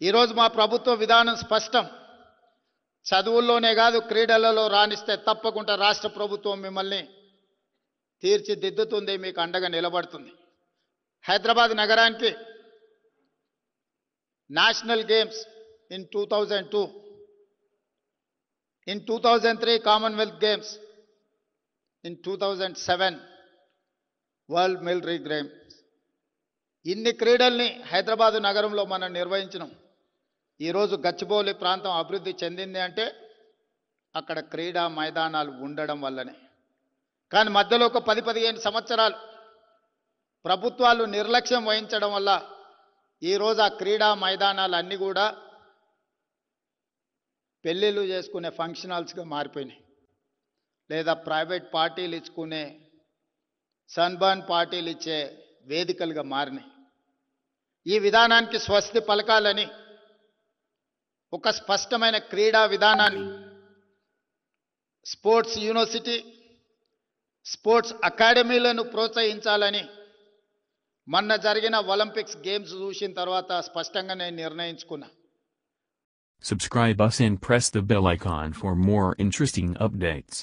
ఈరోజు మా ప్రభుత్వ విధానం స్పష్టం. చదువుల్లోనే కాదు క్రీడలలో రాణిస్తే తప్పకుండా రాష్ట్ర ప్రభుత్వం మిమ్మల్ని తీర్చిదిద్దుతుంది, మీకు అండగా నిలబడుతుంది. హైదరాబాద్ నగరానికి national games in 2002, in 2003 Commonwealth Games, in 2007 World Military Games. ఇన్ని క్రీడల్ని హైదరాబాదు నగరంలో మనం నిర్వహించినాం. ఈరోజు గచ్చిబౌలి ప్రాంతం అభివృద్ధి చెందింది అంటే అక్కడ క్రీడా మైదానాలు ఉండడం వల్లనే. కానీ మధ్యలో ఒక 10-15 సంవత్సరాలు ప్రభుత్వాలు నిర్లక్ష్యం వహించడం వల్ల ఈరోజు ఆ క్రీడా మైదానాలు అన్నీ కూడా పెళ్ళిళ్ళు చేసుకునే ఫంక్షన్ హాల్స్గా మారిపోయినాయి, లేదా ప్రైవేట్ పార్టీలు ఇచ్చుకునే సన్బర్న్ పార్టీలు ఇచ్చే వేదికలుగా మారినాయి. ఈ విధానానికి స్వస్తి పలకాలని ఒక స్పష్టమైన క్రీడా విధానాన్ని, స్పోర్ట్స్ యూనివర్సిటీ, స్పోర్ట్స్ అకాడమీలను ప్రోత్సహించాలని మొన్న జరిగిన ఒలింపిక్స్ గేమ్స్ చూసిన తర్వాత స్పష్టంగా నేను నిర్ణయించుకున్నా. Subscribe us and press the bell icon for more interesting updates.